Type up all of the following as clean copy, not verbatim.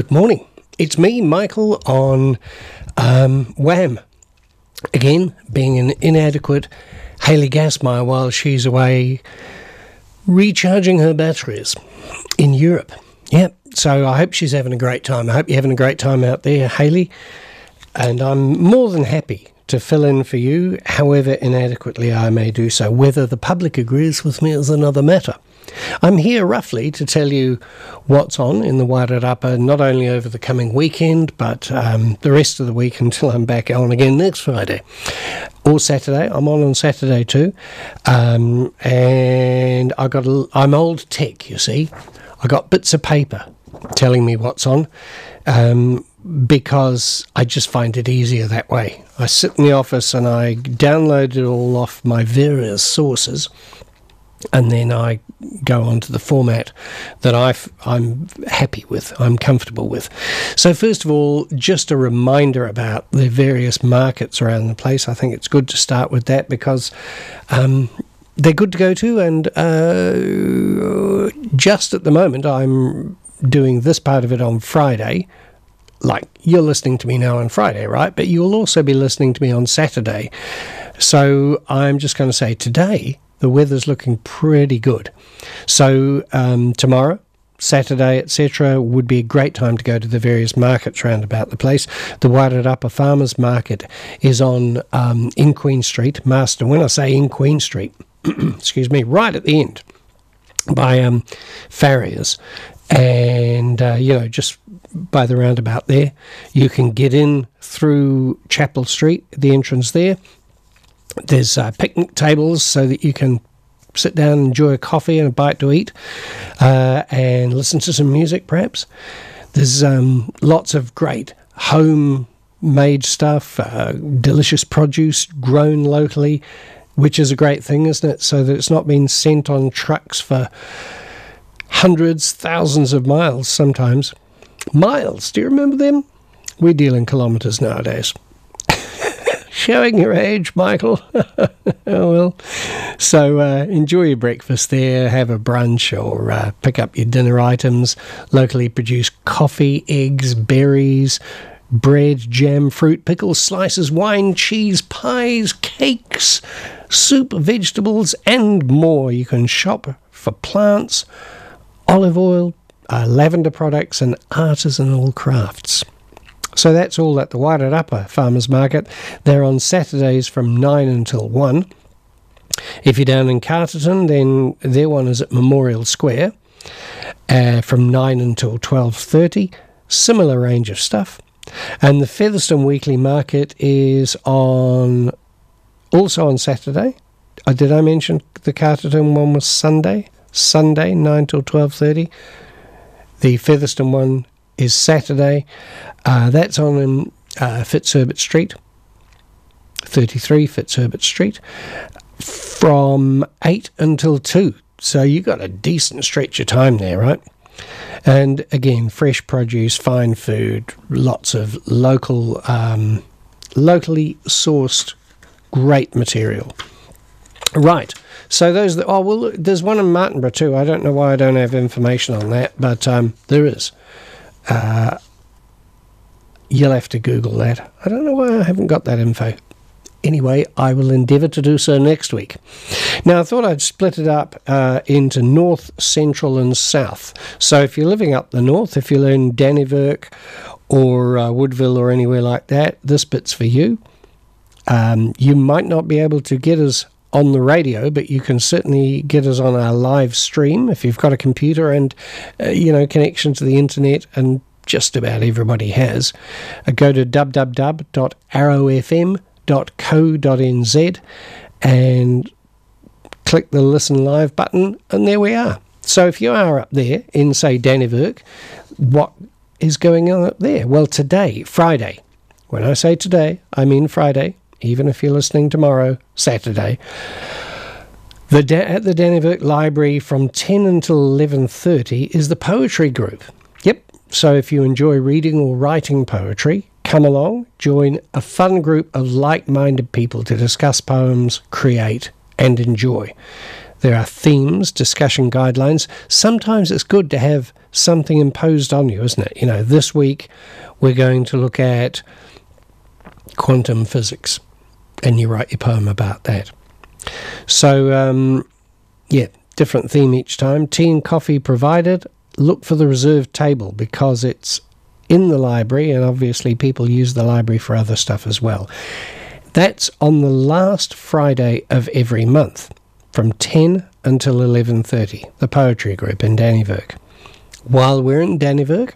Good morning. It's me, Michael, on Wham. Again, being an inadequate Hayley Gasmeyer while she's away recharging her batteries in Europe. Yep, so I hope she's having a great time. I hope you're having a great time out there, Hayley. And I'm more than happy to fill in for you, however inadequately I may do so. Whether the public agrees with me is another matter. I'm here roughly to tell you what's on in the Wairarapa, not only over the coming weekend, but the rest of the week until I'm back on again next Friday. Or Saturday. I'm on Saturday too. And I'm old tech, you see. I got bits of paper telling me what's on. Because I just find it easier that way. I sit in the office and I download it all off my various sources, and then I go onto the format that I'm happy with, I'm comfortable with. So first of all, just a reminder about the various markets around the place. I think it's good to start with that because they're good to go to, and just at the moment I'm doing this part of it on Friday. Like, you're listening to me now on Friday, right? But you'll also be listening to me on Saturday. So I'm just going to say today, the weather's looking pretty good. So tomorrow, Saturday, etc., would be a great time to go to the various markets round about the place. The Wairarapa Farmers Market is on in Queen Street, Marston. When I say in Queen Street, excuse me, right at the end by Farriers. And, just by the roundabout there, you can get in through Chapel Street, the entrance there. There's picnic tables so that you can sit down and enjoy a coffee and a bite to eat and listen to some music, perhaps. There's lots of great homemade stuff, delicious produce grown locally, which is a great thing, isn't it? So that it's not being sent on trucks for hundreds, thousands of miles sometimes. Miles, do you remember them? We deal in kilometres nowadays. Showing your age, Michael. Oh, well. So enjoy your breakfast there, have a brunch, or pick up your dinner items. Locally produced coffee, eggs, berries, bread, jam, fruit, pickles, slices, wine, cheese, pies, cakes, soup, vegetables, and more. You can shop for plants, olive oil, lavender products, and artisanal crafts. So that's all at the Wairarapa Farmers Market. They're on Saturdays from 9 until 1. If you're down in Carterton, then their one is at Memorial Square from 9 until 12:30. Similar range of stuff. And the Featherston Weekly Market is also on Saturday. Did I mention the Carterton one was Sunday? Sunday, 9 till 12:30. The Featherston one is Saturday. That's on in Fitzherbert Street, 33 Fitzherbert Street, from 8 until 2. So you got a decent stretch of time there, right? And again, fresh produce, fine food, lots of locally sourced, great material. Right. So there's one in Martinborough too. I don't know why I don't have information on that, but there is. You'll have to Google that. I don't know why I haven't got that info. Anyway, I will endeavour to do so next week. Now, I thought I'd split it up into north, central and south. So if you're living up the north, if you're in Dannevirke or Woodville or anywhere like that, this bit's for you. You might not be able to get us on the radio, but you can certainly get us on our live stream if you've got a computer and connection to the internet, and just about everybody has. Go to www.arrowfm.co.nz and click the listen live button, and there we are. So if you are up there in, say, Dannevirke, what is going on up there? Well, today, Friday, when I say today, I mean Friday, even if you're listening tomorrow, Saturday, at the Dannevirke Library from 10 until 11:30 is the poetry group. Yep, so if you enjoy reading or writing poetry, come along, join a fun group of like-minded people to discuss poems, create and enjoy. There are themes, discussion guidelines. Sometimes it's good to have something imposed on you, isn't it? You know, this week we're going to look at quantum physics, and you write your poem about that. So, different theme each time. Tea and coffee provided. Look for the reserved table because it's in the library, and obviously people use the library for other stuff as well. That's on the last Friday of every month, from 10 until 11:30, the poetry group in Dannevirke. While we're in Dannevirke,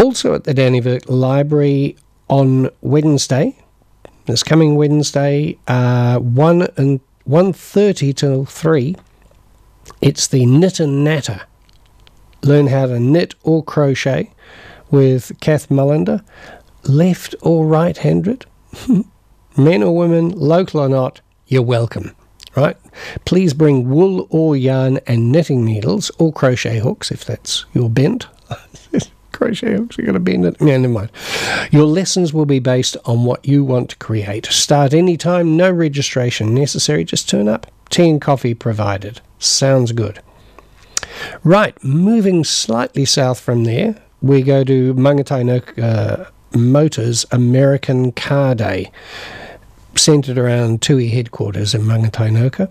also at the Dannevirke Library on Wednesday, this coming Wednesday, 1:30 till 3, it's the Knit and Natter. Learn how to knit or crochet with Kath Mullender. Left or right-handed, men or women, local or not, you're welcome. Right? Please bring wool or yarn and knitting needles or crochet hooks if that's your bent. Crochet hooks, you're going to bend it. Yeah, never mind. Your lessons will be based on what you want to create. Start any time, no registration necessary, just turn up. Tea and coffee provided. Sounds good. Right, moving slightly south from there, we go to Mangatainoka Motors American Car Day, centred around TUI headquarters in Mangatainoka.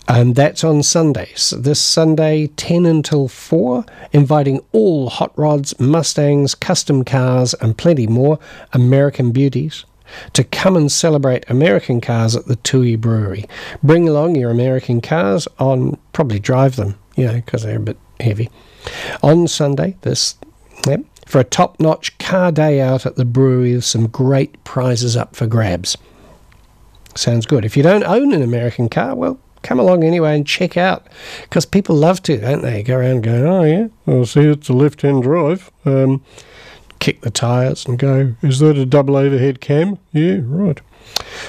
That's on Sundays. This Sunday, 10 until 4, inviting all hot rods, Mustangs, custom cars, and plenty more American beauties to come and celebrate American cars at the TUI Brewery. Bring along your American cars probably drive them, because they're a bit heavy. On Sunday, for a top-notch car day out at the brewery with some great prizes up for grabs. Sounds good. If you don't own an American car, well, come along anyway and check out, because people love to, don't they? Go around going, oh yeah, I'll see it's a left-hand drive. Kick the tyres and go, is that a double overhead cam? Yeah, right.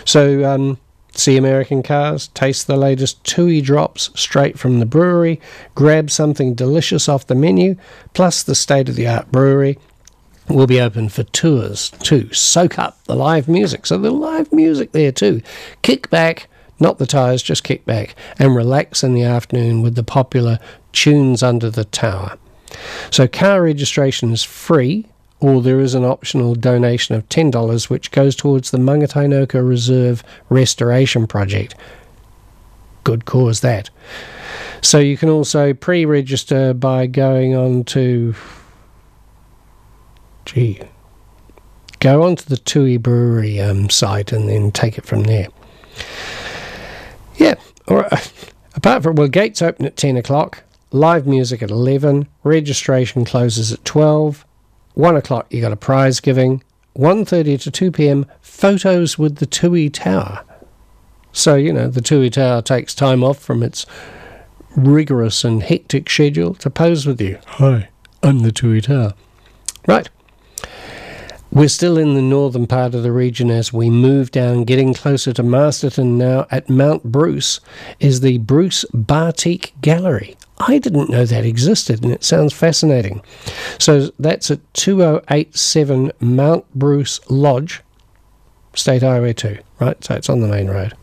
So see American cars, taste the latest TUI drops straight from the brewery, grab something delicious off the menu, plus the state-of-the-art brewery will be open for tours too. Soak up the live music. So the live music there too. Kick back, not the tyres, just kick back, and relax in the afternoon with the popular Tunes Under the Tower. So car registration is free, or there is an optional donation of $10 which goes towards the Mangatainoka Reserve Restoration Project. Good cause that. So you can also pre-register by going on to... go onto the TUI Brewery site and then take it from there. Yeah, all right. Apart from, gates open at 10 o'clock, live music at 11, registration closes at 12, 1 o'clock you got a prize giving, 1:30 to 2 p.m, photos with the TUI Tower. So, the TUI Tower takes time off from its rigorous and hectic schedule to pose with you. Hi, I'm the TUI Tower. Right. We're still in the northern part of the region as we move down, getting closer to Masterton now. At Mount Bruce is the Bruce Batik Gallery. I didn't know that existed, and it sounds fascinating. So that's at 2087 Mount Bruce Lodge, State Highway 2, right? So it's on the main road.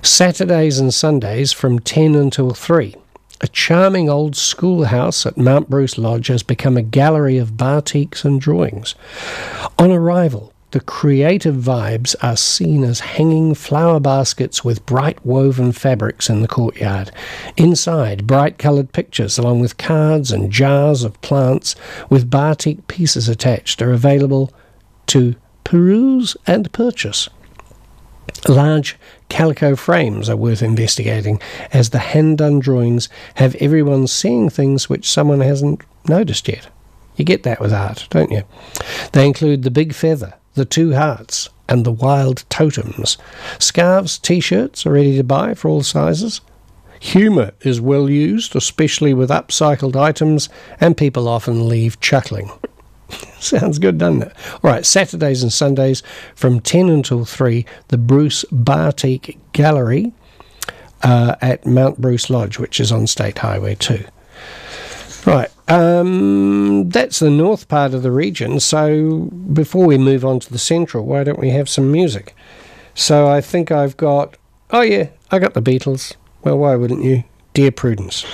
Saturdays and Sundays from 10 until 3. A charming old schoolhouse at Mount Bruce Lodge has become a gallery of batiks and drawings. On arrival, the creative vibes are seen as hanging flower baskets with bright woven fabrics in the courtyard. Inside, bright-coloured pictures along with cards and jars of plants with batik pieces attached are available to peruse and purchase. Large calico frames are worth investigating, as the hand-done drawings have everyone seeing things which someone hasn't noticed yet. You get that with art, don't you? They include the big feather, the two hearts, and the wild totems. Scarves, t-shirts are ready to buy for all sizes. Humour is well used, especially with upcycled items, and people often leave chuckling. Sounds good, doesn't it? All right, Saturdays and Sundays from 10 until 3, the Bruce Batik Gallery at Mount Bruce Lodge, which is on State Highway 2. Right, that's the north part of the region. So before we move on to the central, why don't we have some music? So I think I've got... Oh, yeah, I got the Beatles. Well, why wouldn't you? Dear Prudence.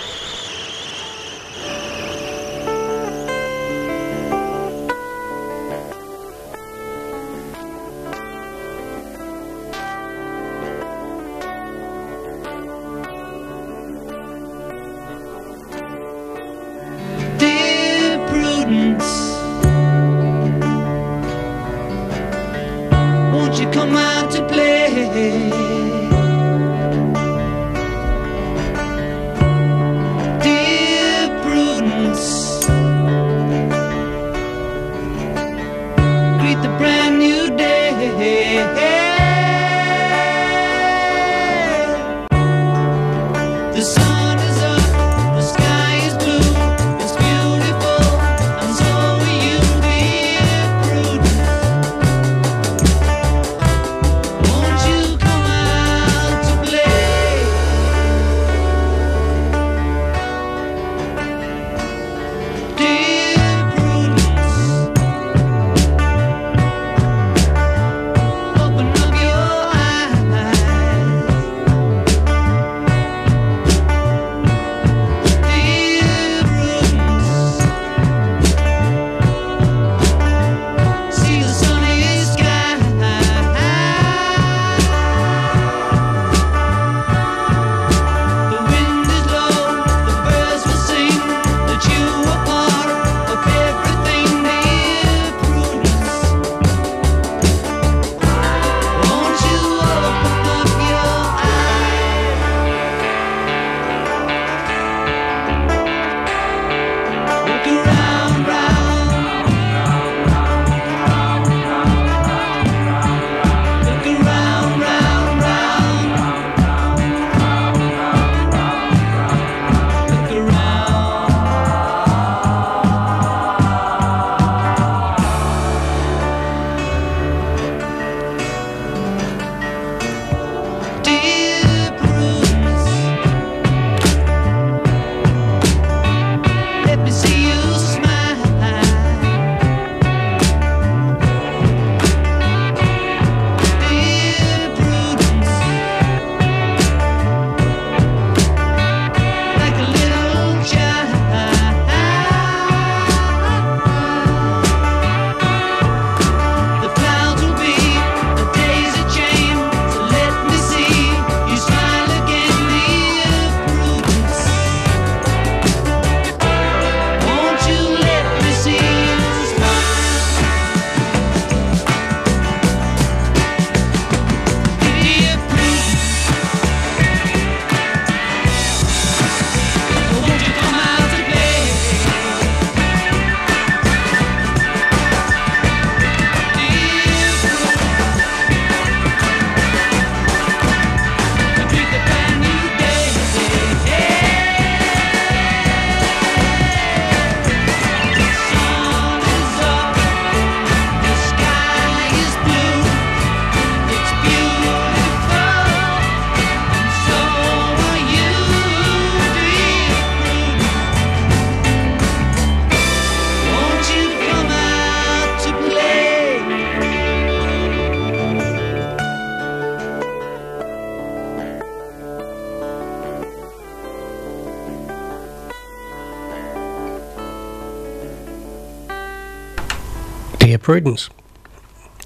Dear Prudence,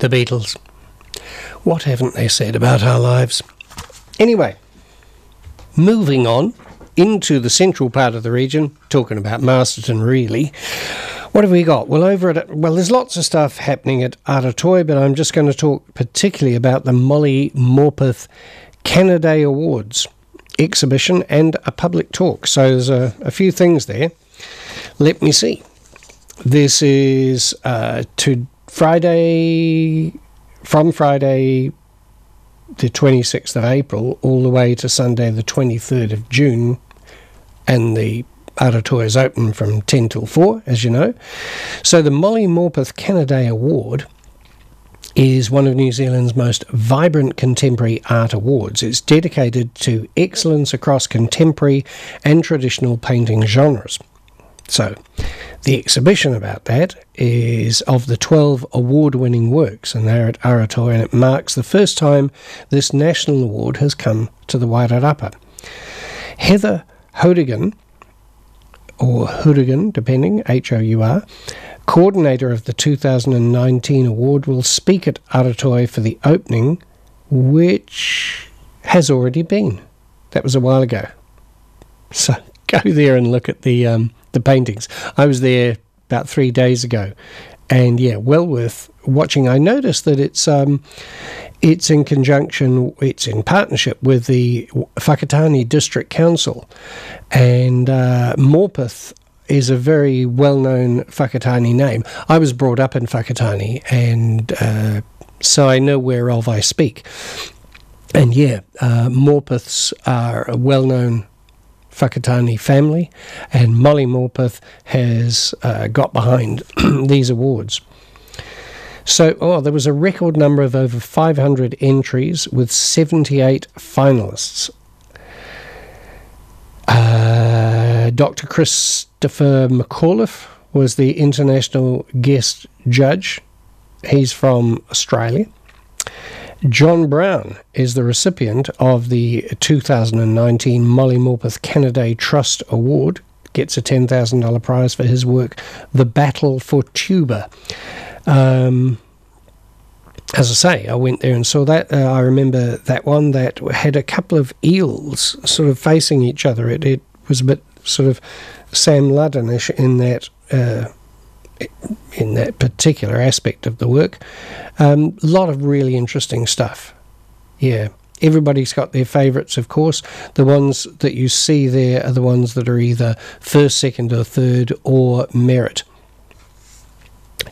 the Beatles. What haven't they said about our lives? Anyway, moving on into the central part of the region, talking about Masterton really. What have we got? Well, there's lots of stuff happening at Aratoy, but I'm just going to talk particularly about the Molly Morpeth Canaday Awards exhibition and a public talk. So there's a few things there. Let me see. This is from Friday the 26th of April all the way to Sunday the 23rd of June, and the Aratoy is open from 10 till 4, as you know. So the Molly Morpeth Canaday Award is one of New Zealand's most vibrant contemporary art awards. It's dedicated to excellence across contemporary and traditional painting genres. So the exhibition about that is of the 12 award-winning works, and they're at Aratoa, and it marks the first time this national award has come to the Wairarapa. Heather Hourigan, or Hourigan, depending, H-O-U-R, coordinator of the 2019 award, will speak at Aratoa for the opening, which has already been. That was a while ago. So go there and look at the paintings. I was there about 3 days ago, and yeah, well worth watching. I noticed that it's in conjunction, it's in partnership with the Whakatane District Council, and Morpeth is a very well-known Whakatane name. I was brought up in Whakatane, and so I know whereof I speak. And yeah, Morpeths are a well-known Whakatane family, and Molly Morpeth has got behind these awards. So, there was a record number of over 500 entries with 78 finalists. Dr. Christopher McAuliffe was the international guest judge. He's from Australia. John Brown is the recipient of the 2019 Molly Morpeth Canada Trust Award. Gets a $10,000 prize for his work, The Battle for Tuba. As I say, I went there and saw that. I remember that one that had a couple of eels sort of facing each other. It was a bit sort of Sam Luddinish in that particular aspect of the work. A lot of really interesting stuff. Yeah, everybody's got their favourites, of course. The ones that you see there are the ones that are either first, second or third or merit.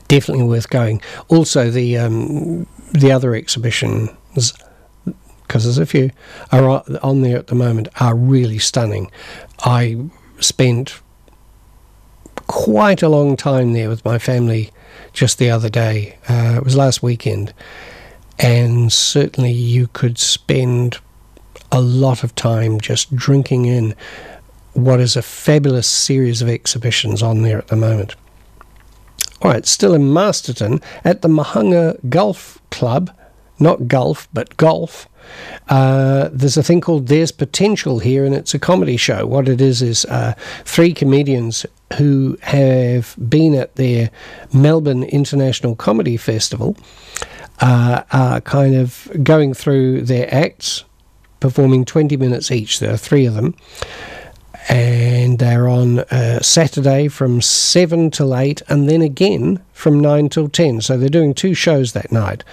Definitely worth going. Also, the other exhibitions, because there's a few, are on there at the moment, are really stunning. I spent quite a long time there with my family just the other day. It was last weekend, and certainly you could spend a lot of time just drinking in what is a fabulous series of exhibitions on there at the moment. All right, still in Masterton, at the Mahunga Golf Club, not golf, but golf, there's a thing called There's Potential Here, and it's a comedy show. What it is 3 comedians who have been at their Melbourne International Comedy Festival are kind of going through their acts, performing 20 minutes each. There are 3 of them. And they're on Saturday from 7 till 8, and then again from 9 till 10. So they're doing 2 shows that night.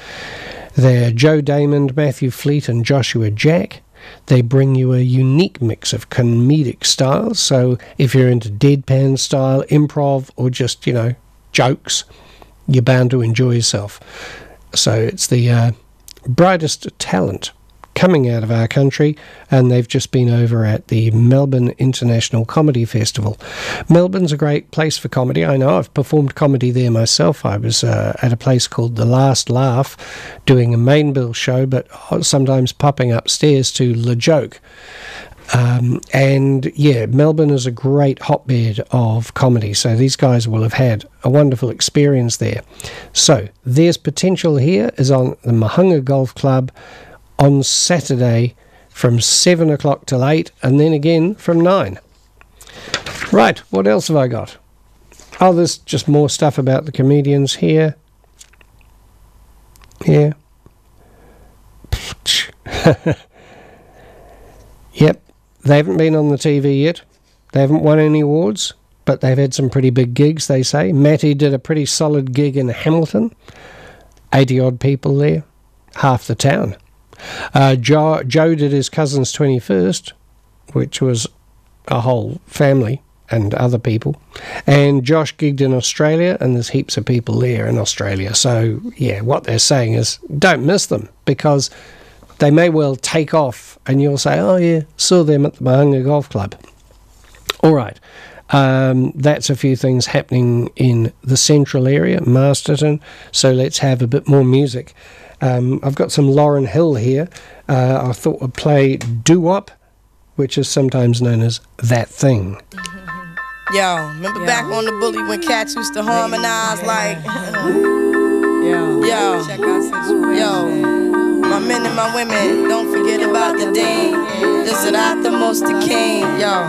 They're Joe Damon, Matthew Fleet, and Joshua Jack. They bring you a unique mix of comedic styles. So if you're into deadpan style, improv, or just, jokes, you're bound to enjoy yourself. So it's the brightest talent coming out of our country, and they've just been over at the Melbourne International Comedy Festival. Melbourne's a great place for comedy. I know, I've performed comedy there myself. I was at a place called The Last Laugh doing a main bill show, but sometimes popping upstairs to Le Joke. And yeah, Melbourne is a great hotbed of comedy, so these guys will have had a wonderful experience there. So There's Potential Here is on the Mahunga Golf Club on Saturday from 7 o'clock till 8, and then again from 9. Right, what else have I got? Oh, there's just more stuff about the comedians here. Yeah. Yep, they haven't been on the TV yet. They haven't won any awards, but they've had some pretty big gigs, they say. Matty did a pretty solid gig in Hamilton. 80-odd people there. Half the town. Joe did his cousin's 21st, which was a whole family and other people. And Josh gigged in Australia, and there's heaps of people there in Australia. So, yeah, what they're saying is don't miss them, because they may well take off and you'll say, oh, yeah, saw them at the Mahunga Golf Club. All right. That's a few things happening in the central area, Masterton. So let's have a bit more music. I've got some Lauryn Hill here. I thought I'd play Doo Wop, which is sometimes known as That Thing. Yo, remember back on the bully when cats used to harmonize like yo, check out situation. Yo, my men and my women, don't forget about the dean. This is not the most the king. Yo,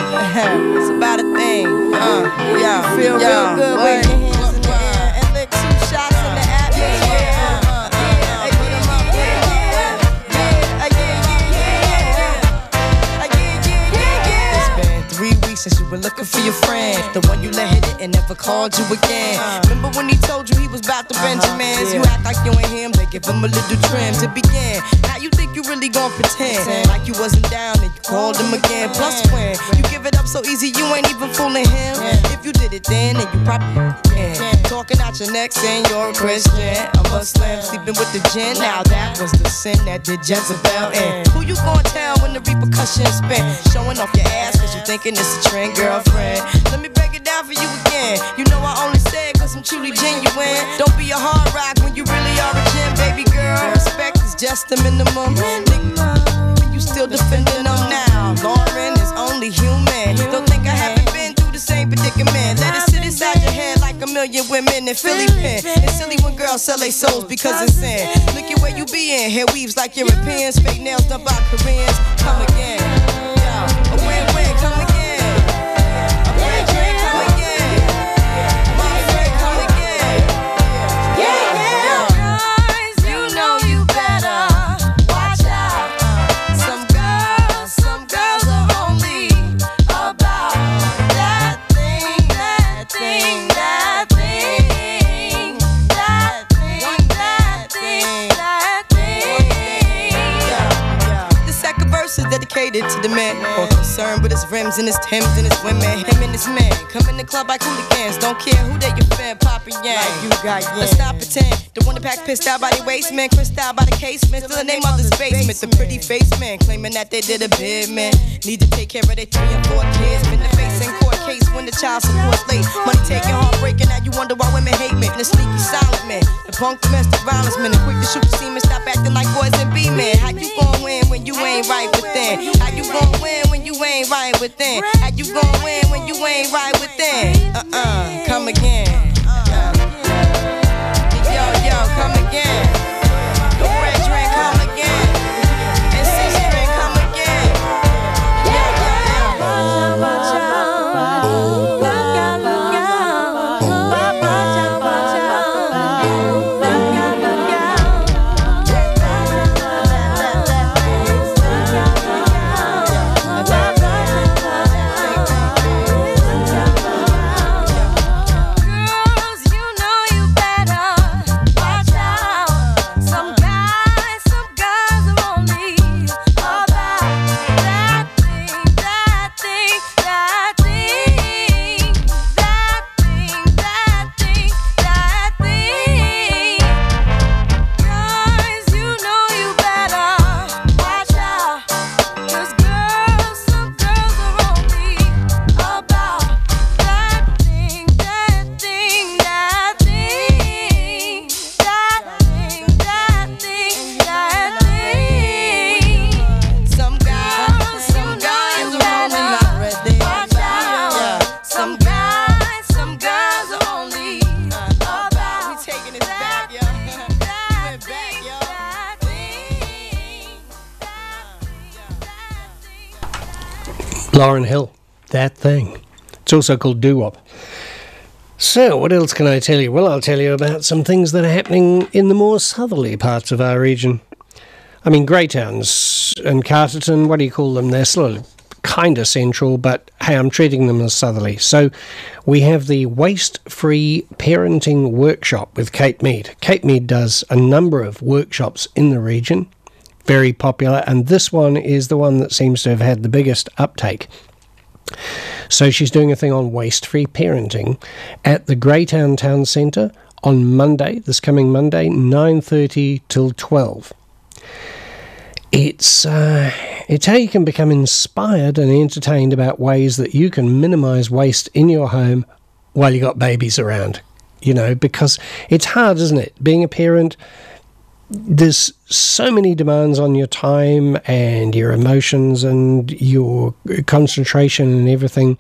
it's about a thing. Yo, feel real good with your hands in the air and lick 2 shots in the atmosphere. Since you were looking for your friend, the one you let hit it and never called you again. Remember when he told you he was about to Benjamins? You act like you ain't him, they give him a little trim to begin. How you think you really gon' pretend like you wasn't down and you called him again? Plus when you give it up so easy, you ain't even fooling him. If you did it then you probably can. Talking out your neck saying you're a Christian, a Muslim, sleeping with the jinn. Now that was the sin that did Jezebel in. Who you gon' tell when the repercussions spin? Showing off your ass cause you thinking it's a trend, girlfriend. Let me break it down for you again. You know I only say it cause I'm truly genuine. Don't be a hard rock when you really are a gem, baby girl. Respect is just the minimum. Nigga, you still defending them now. Lauren is only human. Don't think I haven't been through the same predicament. Let it sit inside your head like a million women in Philly pen. It's silly when girls sell their souls because it's sin. Look at where you be in. Hair weaves like Europeans. Fake nails done by Koreans. Come again. A win-win, come again. Dedicated to the man, more concerned with his rims and his Timbs and his women. Him and his man come in the club like hooligans. Don't care who they your fan, poppin' yang. Like you got yang. Let's not pretend. The one that pack pissed out by the waist man, crissed out by the casement. Still in their mother's basement. The pretty face man claiming that they did a bid man. Need to take care of their 3 and 4 kids. Been the face in court case when the child support's late. Money taking, heartbreaking. Now you wonder why women hate men. The sneaky silent man, the punk domestic violence man, the quick to shoot the semen. Stop acting like boys and be men. How you gon' win when you ain't right within? How you gon' win when you ain't right within? How you gon' win when you ain't right within? Come again. Yo, come again. The red drink, come again. And 6 drink, come again. Lauryn Hill, That Thing. It's also called doo-wop. So, what else can I tell you? Well, I'll tell you about some things that are happening in the more southerly parts of our region. I mean, Greytowns and Carterton, what do you call them? They're still kind of central, but hey, I'm treating them as southerly. So, we have the Waste-Free Parenting Workshop with Kate Mead. Kate Mead does a number of workshops in the region. Very popular, and this one is the one that seems to have had the biggest uptake. So she's doing a thing on waste-free parenting at the Greytown Town Centre on Monday, this coming Monday, 9:30 till 12. It's how you can become inspired and entertained about ways that you can minimise waste in your home while you got babies around. You know, because it's hard, isn't it? Being a parent, there's so many demands on your time and your emotions and your concentration and everything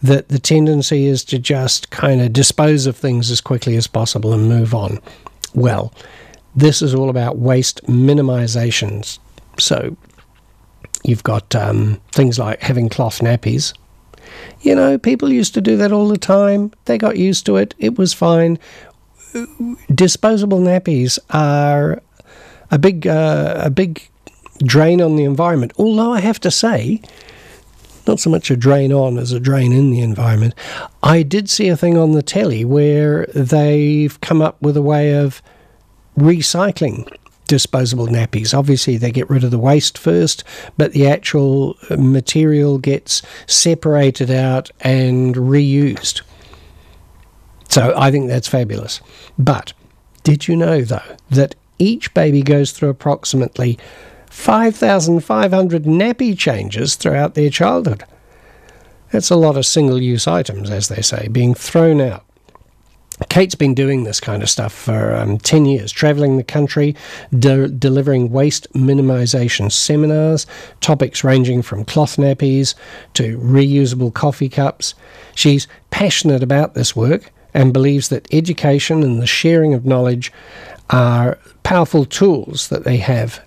that the tendency is to just kind of dispose of things as quickly as possible and move on. Well, this is all about waste minimizations. So you've got things like having cloth nappies. You know, people used to do that all the time. They got used to it. It was fine. Disposable nappies are a big drain on the environment. Although I have to say, not so much a drain on as a drain in the environment. I did see a thing on the telly where they've come up with a way of recycling disposable nappies. Obviously, they get rid of the waste first, but the actual material gets separated out and reused. So I think that's fabulous. But did you know, though, that each baby goes through approximately 5,500 nappy changes throughout their childhood? That's a lot of single-use items, as they say, being thrown out. Kate's been doing this kind of stuff for 10 years, travelling the country, delivering waste minimisation seminars, topics ranging from cloth nappies to reusable coffee cups. She's passionate about this work and believes that education and the sharing of knowledge are powerful tools that they have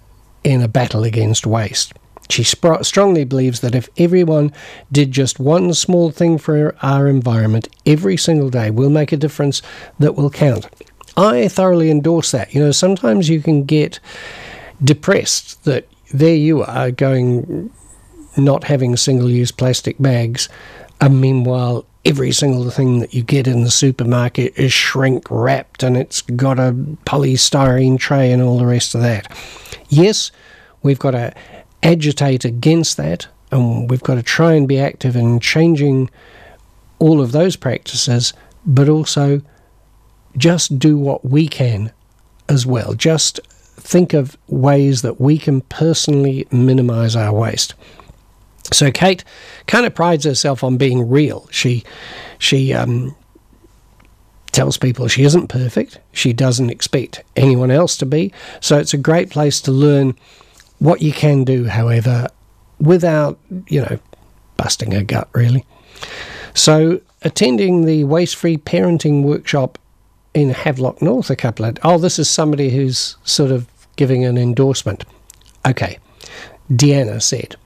in a battle against waste. She strongly believes that if everyone did just one small thing for our environment every single day, we'll make a difference that will count. I thoroughly endorse that. You know, sometimes you can get depressed that there you are going, not having single-use plastic bags, and meanwhile every single thing that you get in the supermarket is shrink-wrapped and it's got a polystyrene tray and all the rest of that. Yes, we've got to agitate against that, and we've got to try and be active in changing all of those practices, but also just do what we can as well. Just think of ways that we can personally minimise our waste. So Kate kind of prides herself on being real. She tells people she isn't perfect. She doesn't expect anyone else to be. So it's a great place to learn what you can do, however, without, busting her gut, really. So attending the Waste-Free Parenting Workshop in Havelock North this is somebody who's sort of giving an endorsement. Okay, Deanna said,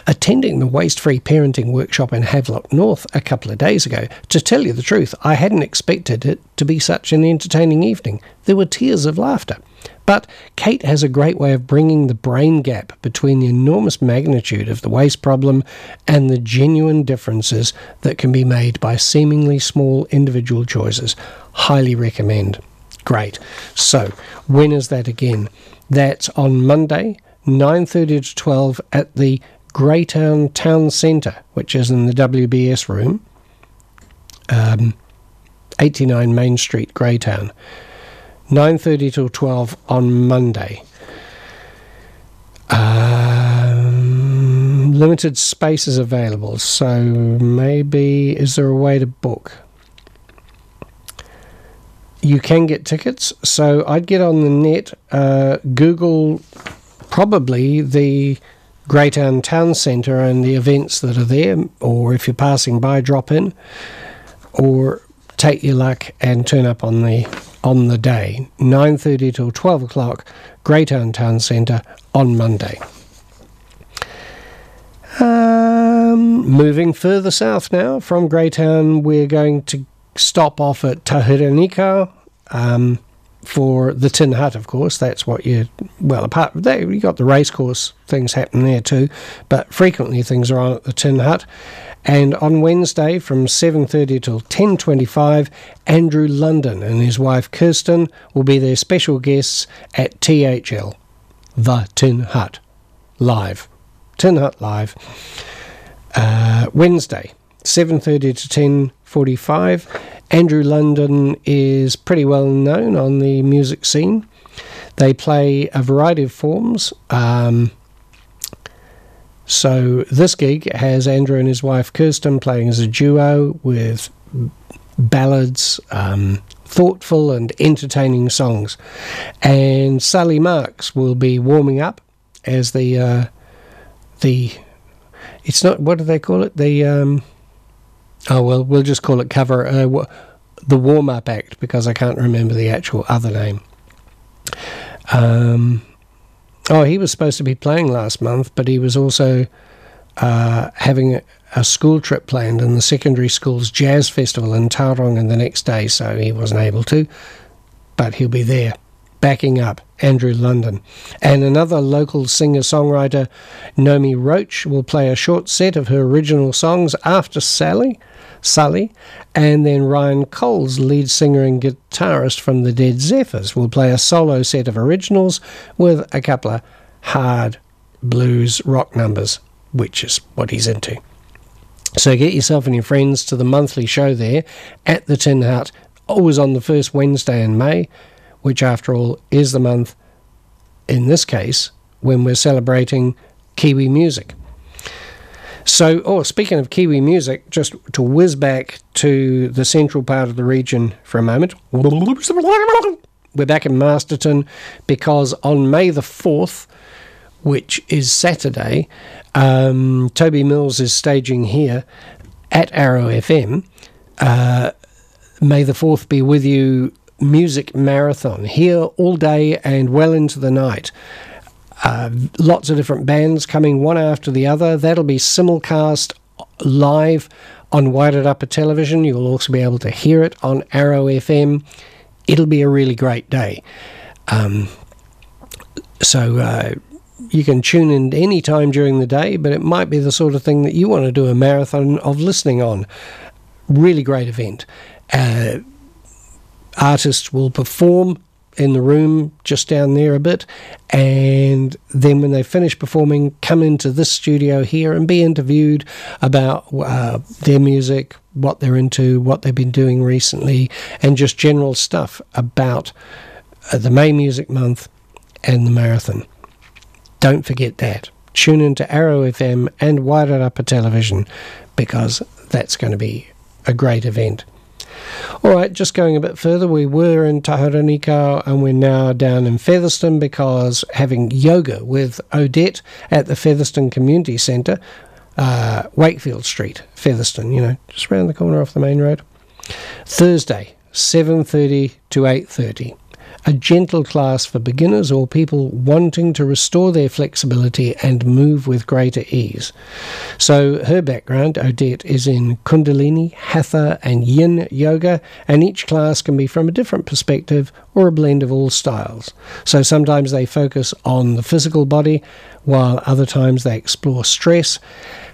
attending the Waste-Free Parenting Workshop in Havelock North a couple of days ago. To tell you the truth, I hadn't expected it to be such an entertaining evening. There were tears of laughter. But Kate has a great way of bringing the brain gap between the enormous magnitude of the waste problem and the genuine differences that can be made by seemingly small individual choices. Highly recommend. Great. So, when is that again? That's on Monday, 9:30 to 12 at the Greytown Town Centre, which is in the WBS room, 89 Main Street, Greytown. 9:30 till 12 on Monday. Limited spaces available, so maybe, is there a way to book? You can get tickets, so I'd get on the net, Google probably the Greytown Town Centre and the events that are there, or if you're passing by, drop in, or take your luck and turn up on the day, 9:30 till 12 o'clock, Greytown Town Centre on Monday. Moving further south now from Greytown, we're going to stop off at Tahiranika for the Tin Hut, of course. That's what apart from that, you got the racecourse things happen there too, but frequently things are on at the Tin Hut. And on Wednesday from 7:30 till 10:25, Andrew London and his wife Kirsten will be their special guests at THL, the Tin Hut Live. Tin Hut Live. Wednesday, 7:30 to 10:45. Andrew London is pretty well known on the music scene. They play a variety of forms. So this gig has Andrew and his wife Kirsten playing as a duo with ballads, thoughtful and entertaining songs. And Sally Marks will be warming up as the it's not, what do they call it? We'll just call it the warm-up act, because I can't remember the actual other name. He was supposed to be playing last month, but he was also having a school trip planned in the secondary school's jazz festival in Tauranga the next day, so he wasn't able to, but he'll be there, backing up Andrew London. And another local singer-songwriter, Nomi Roach, will play a short set of her original songs after Sully, and then Ryan Coles, lead singer and guitarist from the Dead Zephyrs, will play a solo set of originals with a couple of hard blues rock numbers, which is what he's into. So get yourself and your friends to the monthly show there at the Tin Hut, always on the first Wednesday in May, which after all is the month, in this case, when we're celebrating Kiwi music. So, speaking of Kiwi music, just to whiz back to the central part of the region for a moment. We're back in Masterton because on May the 4th, which is Saturday, Toby Mills is staging here at Arrow FM. May the 4th be with you music marathon, here all day and well into the night. Lots of different bands coming one after the other. That'll be simulcast live on Wairarapa Upper Television. You'll also be able to hear it on Arrow FM. It'll be a really great day. So you can tune in any time during the day, but it might be the sort of thing that you want to do a marathon of listening on. Really great event. Artists will perform in the room just down there a bit, and then when they finish performing, come into this studio here and be interviewed about their music, what they're into, what they've been doing recently, and just general stuff about the May Music Month and the marathon. Don't forget that. Tune into Arrow FM and Wairarapa Upper Television, because that's going to be a great event. All right, just going a bit further, we were in Taharanikau and we're now down in Featherston because having yoga with Odette at the Featherston Community Centre, Wakefield Street, Featherston, just around the corner off the main road. Thursday, 7:30 to 8:30. A gentle class for beginners or people wanting to restore their flexibility and move with greater ease. So her background, Odette, is in Kundalini, Hatha and Yin yoga, and each class can be from a different perspective or a blend of all styles. So sometimes they focus on the physical body, while other times they explore stress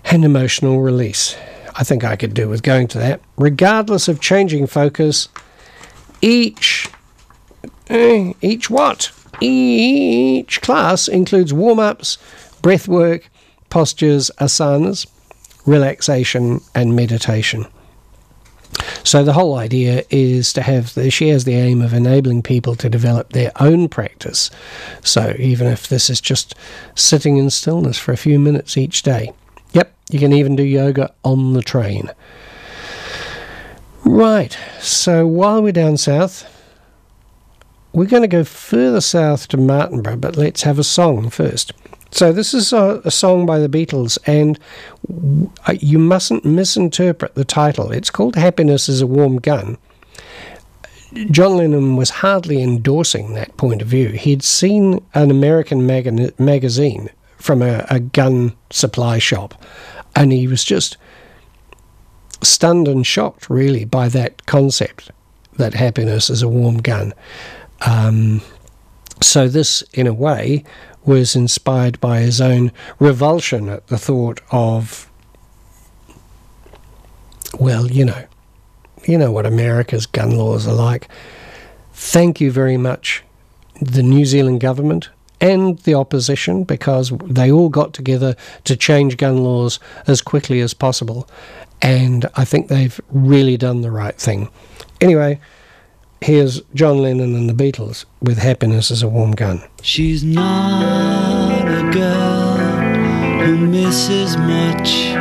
and emotional release. I think I could do with going to that. Regardless of changing focus, each class includes warm-ups, breath work, postures, asanas, relaxation and meditation. So the whole idea is to she has the aim of enabling people to develop their own practice. So even if this is just sitting in stillness for a few minutes each day. Yep, you can even do yoga on the train. Right, so while we're down south, we're going to go further south to Martinborough, but let's have a song first. So this is a song by the Beatles, and you mustn't misinterpret the title. It's called Happiness is a Warm Gun. John Lennon was hardly endorsing that point of view. He'd seen an American magazine from a gun supply shop, and he was just stunned and shocked, really, by that concept, that happiness is a warm gun. So this, in a way, was inspired by his own revulsion at the thought of, well, you know what America's gun laws are like. Thank you very much, the New Zealand government and the opposition, because they all got together to change gun laws as quickly as possible, and I think they've really done the right thing. Anyway, here's John Lennon and the Beatles with Happiness is a Warm Gun. She's not a girl who misses much.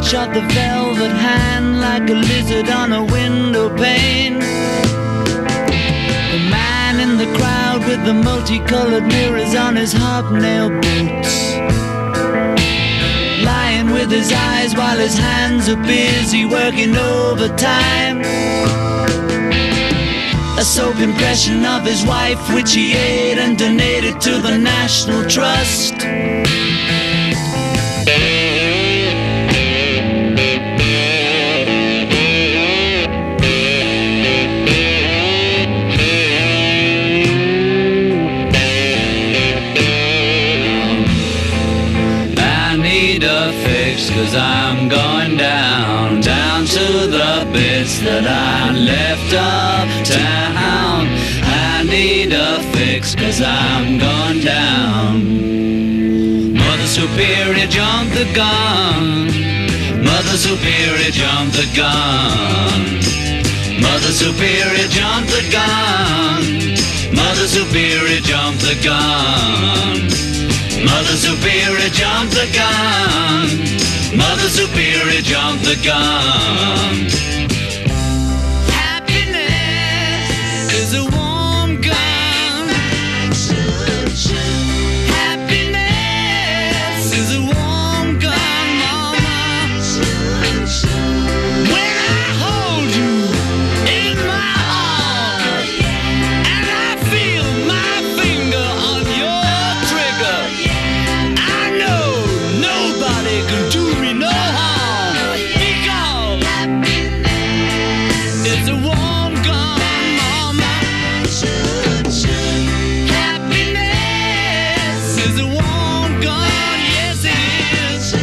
shut the velvet hand like a lizard on a window pane. The man in the crowd with the multicolored mirrors on his hobnail boots, lying with his eyes while his hands are busy working overtime. A soap impression of his wife which he ate and donated to the National Trust. Cause I'm going down, down to the bits that I left uptown. I need a fix cause I'm going down. Mother Superior jumped the gun. Mother Superior jumped the gun. Mother Superior jumped the gun. Mother Superior jumped the gun. Mother Superior jumped the gun. Mother Superior jumped the gun. Happiness is a warm gun. Happiness is a warm gun, mama. When I hold you in my arms and I feel my finger on your trigger, I know nobody can do me no harm, because it's a warm gun, mama. Happiness is a warm gun, yes it is.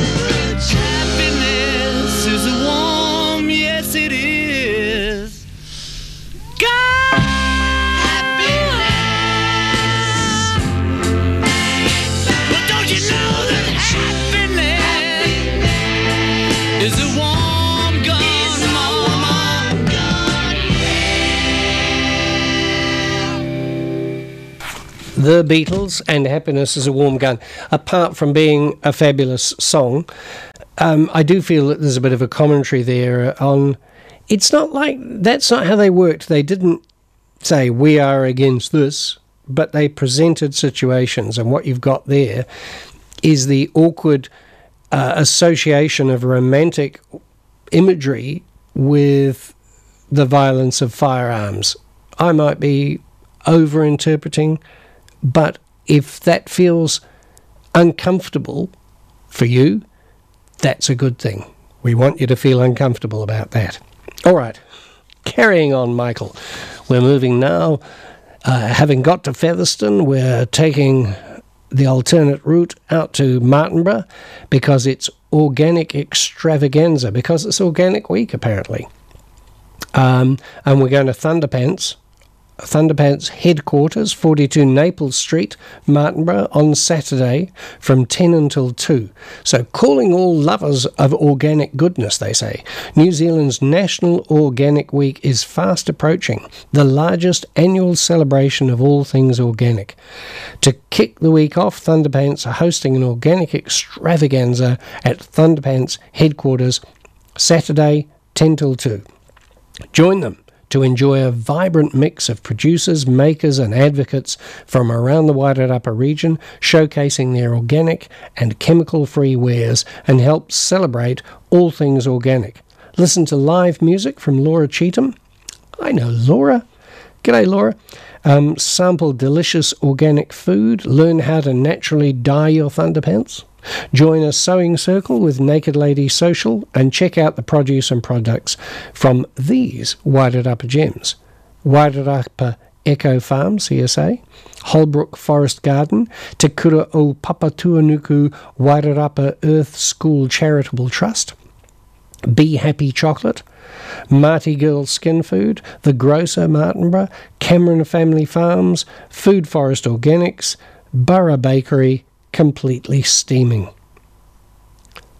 Happiness is a warm, yes it is. God, happiness. But don't you know that happiness is a warm gun, mama? The Beatles and Happiness is a Warm Gun. Apart from being a fabulous song, I do feel that there's a bit of a commentary there on, it's not like, that's not how they worked. They didn't say, we are against this, but they presented situations, and what you've got there is the awkward association of romantic imagery with the violence of firearms. I might be over-interpreting, but if that feels uncomfortable for you, that's a good thing. We want you to feel uncomfortable about that. All right, carrying on, Michael. We're moving now. Having got to Featherston, we're taking the alternate route out to Martinborough because it's organic extravaganza, because it's Organic Week, apparently. And we're going to Thunderpants headquarters, 42 Naples Street, Martinborough, on Saturday from 10 until 2. So calling all lovers of organic goodness, they say. New Zealand's National Organic Week is fast approaching, the largest annual celebration of all things organic. To kick the week off, Thunderpants are hosting an organic extravaganza at Thunderpants headquarters, Saturday, 10 till 2. Join them to enjoy a vibrant mix of producers, makers and advocates from around the Wairarapa region, showcasing their organic and chemical-free wares, and help celebrate all things organic. Listen to live music from Laura Cheetham. I know Laura. G'day, Laura. Sample delicious organic food. Learn how to naturally dye your Thunderpants. Join a sewing circle with Naked Lady Social and check out the produce and products from these Wairarapa gems. Wairarapa Eco Farm, CSA, Holbrook Forest Garden, Te Kura o Papatuanuku Wairarapa Earth School Charitable Trust, Be Happy Chocolate, Marty Girl Skin Food, The Grocer Martinborough, Cameron Family Farms, Food Forest Organics, Burra Bakery, Completely Steaming.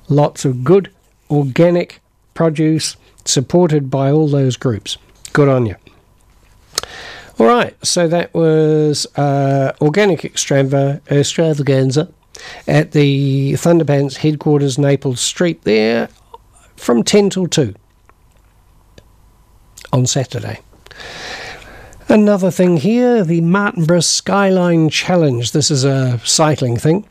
Lots of good organic produce supported by all those groups. Good on you. All right, so that was Organic Extravaganza at the Thunderpants headquarters, Naples Street there. from 10 till 2 on Saturday. Another thing here, the Martinborough Skyline Challenge. This is a cycling thing.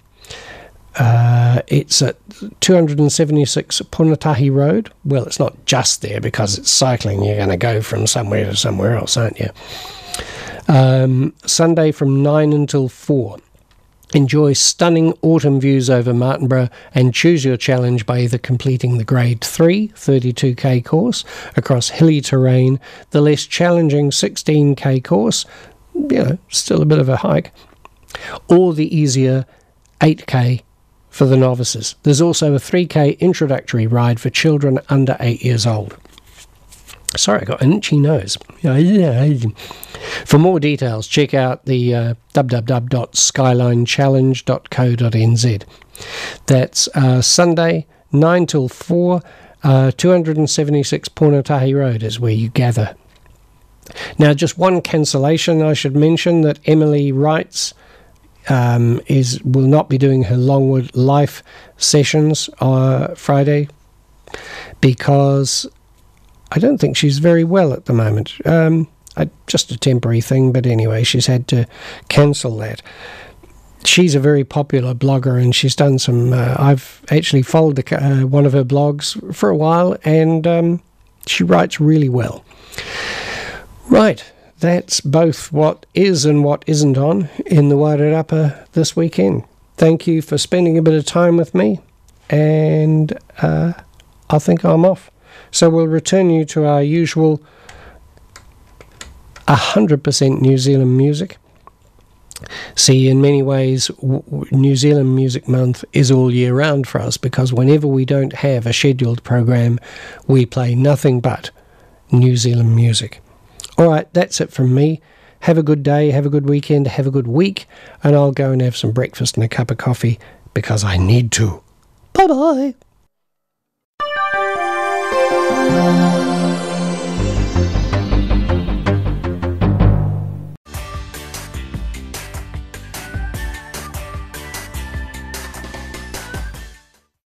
It's at 276 Punatahi Road. Well, it's not just there because it's cycling. You're going to go from somewhere to somewhere else, aren't you? Sunday from 9 until 4. Enjoy stunning autumn views over Martinborough and choose your challenge by either completing the Grade 3 32k course across hilly terrain, the less challenging 16k course, still a bit of a hike, or the easier 8k for the novices. There's also a 3k introductory ride for children under 8 years old. Sorry, I got an itchy nose. For more details, check out the www.skylinechallenge.co.nz. That's Sunday, 9 till 4, 276 Punatahi Road is where you gather. Now, just one cancellation I should mention, that Emily Wrights will not be doing her Longwood Life sessions Friday because I don't think she's very well at the moment. Just a temporary thing, but anyway, she's had to cancel that. She's a very popular blogger, and she's done some... I've actually followed one of her blogs for a while, and she writes really well. Right, that's both what is and what isn't on in the Wairarapa this weekend. Thank you for spending a bit of time with me, and I think I'm off. So we'll return you to our usual 100% New Zealand music. See, in many ways, New Zealand Music Month is all year round for us, because whenever we don't have a scheduled program, we play nothing but New Zealand music. All right, that's it from me. Have a good day, have a good weekend, have a good week, and I'll go and have some breakfast and a cup of coffee because I need to. Bye-bye.